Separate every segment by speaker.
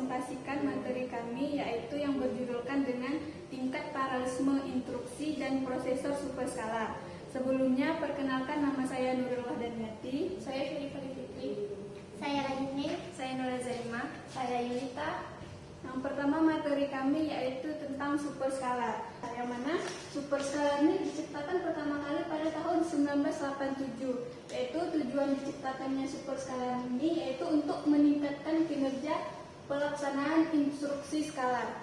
Speaker 1: mempresentasikan materi kami, yaitu yang berjudulkan dengan tingkat paralelisme instruksi dan prosesor superskala. Sebelumnya, perkenalkan, nama saya Nurul Wahdaniati.
Speaker 2: Saya Syarifah Fitri.
Speaker 3: Saya Raini.
Speaker 1: Saya Nurul Zaima.
Speaker 3: Saya Yulita.
Speaker 1: Yang pertama materi kami yaitu tentang superskala. Yang mana superskala ini diciptakan pertama kali pada tahun 1987. Yaitu tujuan diciptakannya superskala ini yaitu untuk meningkatkan kinerja pelaksanaan instruksi skala.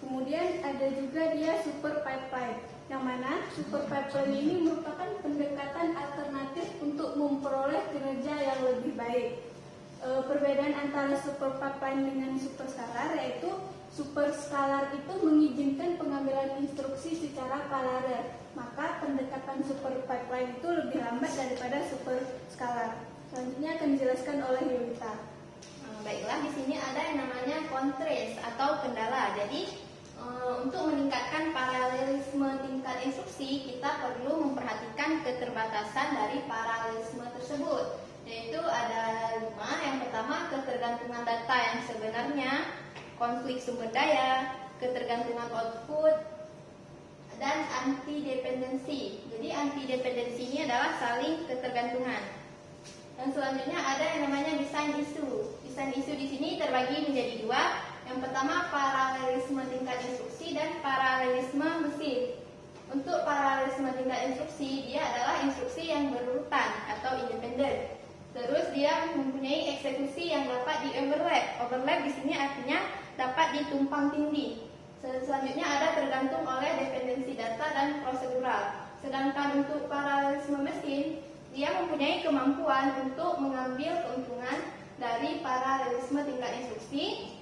Speaker 1: Kemudian ada juga dia super pipeline. Yang mana super pipeline ini merupakan pendekatan alternatif untuk memperoleh kinerja yang lebih baik. Perbedaan antara super pipeline dengan super scalar yaitu super scalar itu mengizinkan pengambilan instruksi secara paralel, maka pendekatan super pipeline itu lebih lambat daripada super scalar. Selanjutnya akan dijelaskan oleh Yulita.
Speaker 3: Baiklah, di sini ada yang namanya contrast atau kendala. Jadi untuk meningkatkan paralelisme tingkat instruksi, kita perlu memperhatikan keterbatasan dari paralelisme tersebut. Yaitu ada 5. Yang pertama, ketergantungan data yang sebenarnya, konflik sumber daya, ketergantungan output, dan anti-dependensi. Jadi anti-dependensi ini adalah saling ketergantungan. Dan selanjutnya ada yang namanya design issue. Design issue di sini terbagi menjadi 2. Yang pertama, paralelisme tingkat instruksi dan paralelisme mesin. Untuk paralelisme tingkat instruksi, dia adalah instruksi yang berurutan atau independen. Terus dia mempunyai eksekusi yang dapat di overlap. Overlap di sini artinya dapat ditumpang tindih. Selanjutnya ada tergantung oleh dependensi data dan prosedural. Sedangkan untuk paralelisme mesin, dia mempunyai kemampuan untuk mengambil keuntungan dari paralelisme tingkat instruksi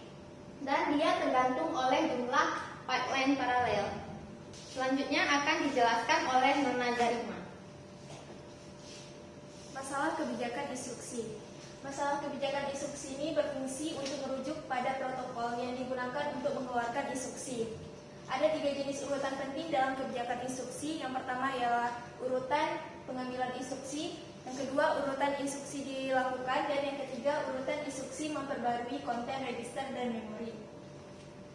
Speaker 3: dan dia tergantung oleh jumlah pipeline paralel. Selanjutnya akan dijelaskan oleh Nona Zarima.
Speaker 2: Masalah kebijakan instruksi. Masalah kebijakan instruksi ini berfungsi untuk merujuk pada protokol yang digunakan untuk mengeluarkan instruksi. Ada 3 jenis urutan penting dalam kebijakan instruksi. Yang pertama ialah urutan pengambilan instruksi, yang kedua urutan instruksi dilakukan, dan yang ketiga urutan instruksi memperbarui konten register dan memori.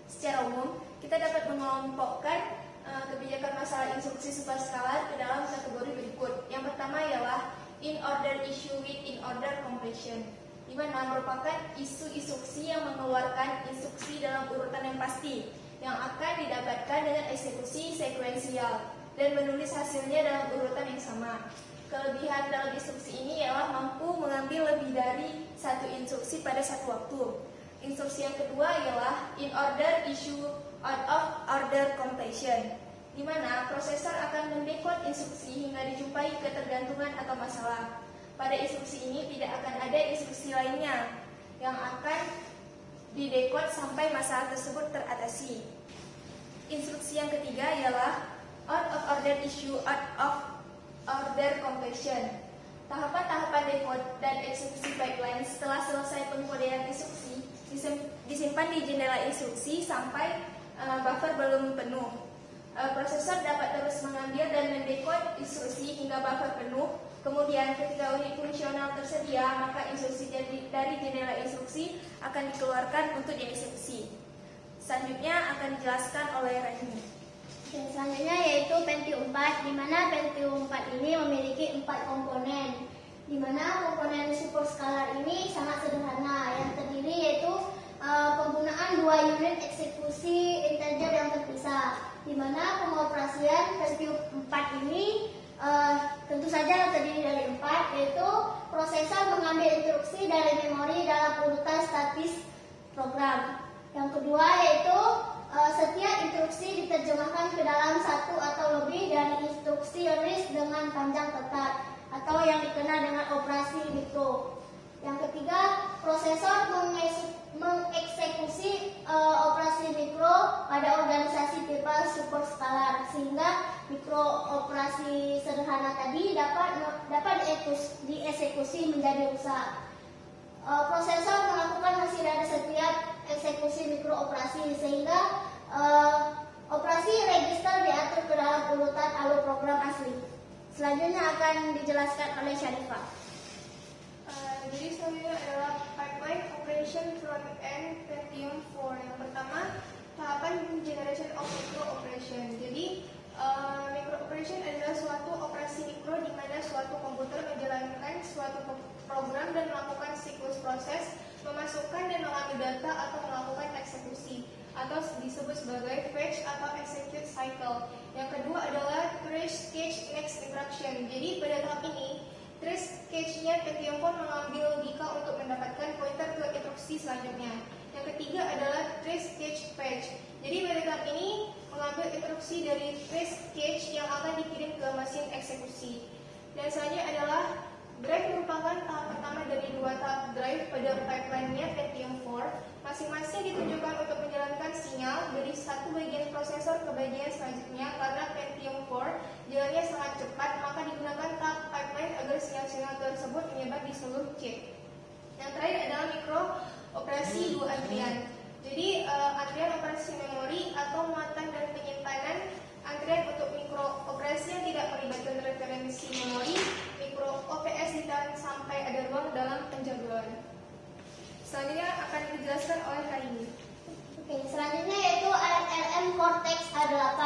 Speaker 2: Secara umum, kita dapat mengelompokkan kebijakan masalah instruksi superskala ke dalam kategori berikut. Yang pertama ialah in order issue with in order completion, di mana merupakan isu instruksi yang mengeluarkan instruksi dalam urutan yang pasti, yang akan didapatkan dengan eksekusi sekuensial dan menulis hasilnya dalam urutan yang sama. Kelebihan dalam instruksi ini ialah mampu mengambil lebih dari satu instruksi pada satu waktu. Instruksi yang kedua ialah in order issue out of order completion, di mana prosesor akan mendekode instruksi hingga dijumpai ketergantungan atau masalah. Pada instruksi ini tidak akan ada instruksi lainnya yang akan didekode sampai masalah tersebut teratasi. Instruksi yang ketiga ialah out of order issue out of order completion. Tahapan-tahapan decode dan eksekusi pipeline setelah selesai pengkodean instruksi disimpan di jendela instruksi sampai buffer belum penuh. Prosesor dapat terus mengambil dan mendekode instruksi hingga buffer penuh. Kemudian ketika unit fungsional tersedia, maka instruksi dari jendela instruksi akan dikeluarkan untuk dieksekusi. Selanjutnya akan dijelaskan oleh Rahmi.
Speaker 3: Selanjutnya yaitu Pentium 4, di mana Pentium 4 ini memiliki 4 komponen. Di mana komponen superskala ini sangat sederhana, yang terdiri yaitu penggunaan 2 unit eksekusi integer yang terpisah. Di mana pengoperasian Pentium 4 ini tentu saja terdiri dari 4, yaitu prosesor mengambil instruksi dari memori dalam urutan statis program. Yang kedua yaitu setiap instruksi diterjemahkan ke dalam satu atau lebih dari instruksi list dengan panjang tetap atau yang dikenal dengan operasi mikro. Yang ketiga, prosesor mengeksekusi operasi mikro pada organisasi tipe superskalar sehingga mikrooperasi sederhana tadi dapat dieksekusi menjadi rusak. Prosesor melakukan hasil dari setiap eksekusi mikrooperasi sehingga operasi register diatur ke dalam urutan alur program asli. Selanjutnya akan dijelaskan oleh Syarifah.
Speaker 2: Jadi selanjutnya adalah pipeline operation front end Pentium 4. Yang pertama, tahapan generation of micro operation. Jadi micro operation adalah suatu operasi mikro di mana suatu komputer menjalankan suatu program dan melakukan siklus proses, memasukkan dan mengambil data atau melakukan eksekusi, atau disebut sebagai fetch atau execute cycle. Yang kedua adalah trace cache next instruction. Jadi pada tahap ini, trace cache-nya Pentium 4 mengambil logika untuk mendapatkan pointer ke instruksi selanjutnya. Yang ketiga adalah trace cache fetch. Jadi pada tahap ini mengambil instruksi dari trace cache yang akan dikirim ke mesin eksekusi. Dan selanjutnya adalah drive merupakan tahap pertama dari dua tahap drive pada pipeline-nya Pentium 4. Masing-masing ditujukan untuk menjalankan sinyal dari satu bagian prosesor ke bagian selanjutnya. Karena Pentium 4 jalannya sangat cepat, maka digunakan tahap pipeline agar sinyal-sinyal tersebut menyebar di seluruh chip. Yang terakhir adalah mikro operasi 2 antrian. Jadi antrian operasi memori atau muatan dan penyimpanan, antrian untuk mikro operasi yang tidak melibatkan referensi memori, mikro OPS ditahan sampai ada ruang dalam penjagaan. Selanjutnya akan dijelaskan oleh Kaini.
Speaker 4: Oke, selanjutnya yaitu ARM Cortex A8.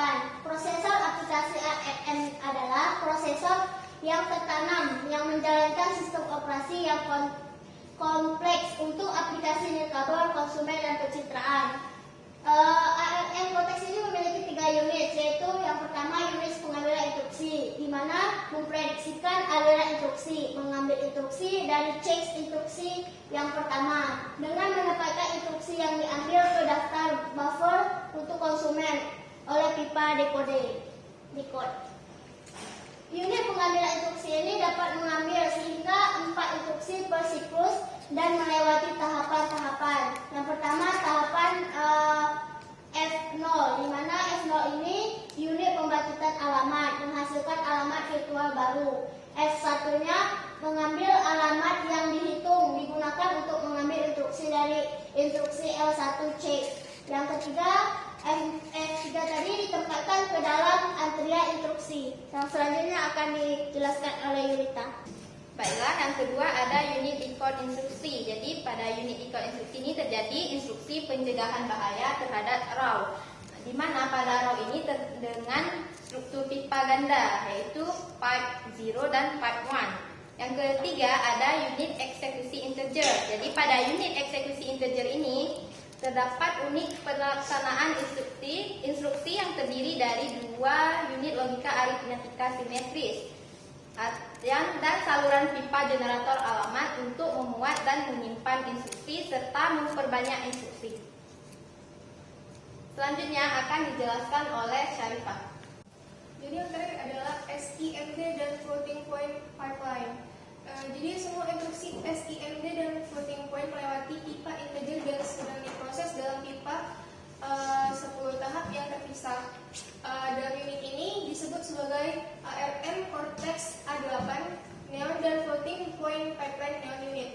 Speaker 4: Prosesor aplikasi ARM adalah prosesor yang tertanam yang menjalankan sistem operasi yang kompleks untuk aplikasi nirkabel, konsumen, dan pencitraan. ARM Cortex ini memiliki 3 unit, yaitu yang pertama unit pengambilan instruksi, di mana memprediksikan aliran instruksi, mengambil instruksi dari chase instruksi yang pertama, dengan menempatkan instruksi yang diambil ke daftar buffer untuk konsumen oleh pipa decode. Unit pengambilan instruksi ini dapat mengambil sehingga 4 instruksi per siklus dan melewati tahapan-tahapan. Yang pertama tahapan F0, di mana F0 ini unit pembangkitan alamat, menghasilkan alamat virtual baru. F1-nya mengambil alamat yang dihitung, digunakan untuk mengambil instruksi dari instruksi L1 chase. Yang ketiga, F3 tadi ditempatkan ke dalam antrian instruksi. Yang selanjutnya akan dijelaskan oleh Yulita.
Speaker 3: Baiklah, yang kedua ada unit decode instruksi. Jadi pada unit decode instruksi ini terjadi instruksi pencegahan bahaya terhadap RAW, di mana pada RAW ini dengan struktur pipa ganda, yaitu pipe 0 dan pipe 1. Yang ketiga ada unit eksekusi integer. Jadi pada unit eksekusi integer ini terdapat unit pelaksanaan instruksi yang terdiri dari 2 unit logika aritmetika simetris dan saluran pipa generator alamat untuk memuat dan menyimpan instruksi serta memperbanyak instruksi. Selanjutnya akan dijelaskan oleh Syarifah.
Speaker 2: Jadi yang terakhir adalah SIMD dan floating point pipeline. Jadi semua instruksi SIMD dan floating point melewati pipa integer dan sedang diproses dalam pipa 10 tahap yang terpisah. Dalam unit ini disebut sebagai ARM Cortex A8 Neon dan floating point pipeline Neon unit.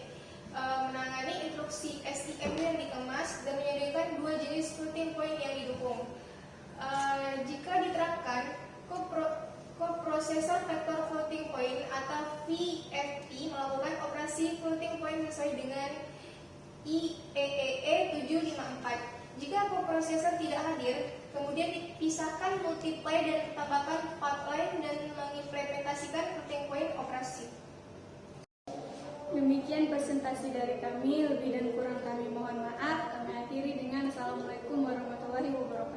Speaker 2: Menangani instruksi SIMD yang dikemas dan menyediakan 2 jenis floating point yang didukung. Jika diterapkan, koprosesor vektor floating point atau VFP melakukan operasi floating point sesuai dengan IEEE 754. Jika koprosesor tidak hadir, kemudian dipisahkan multiply dan ditambahkan pipeline dan mengimplementasikan floating point operasi.
Speaker 1: Demikian presentasi dari kami, lebih dan kurang kami mohon maaf. Kami akhiri dengan Assalamualaikum warahmatullahi wabarakatuh.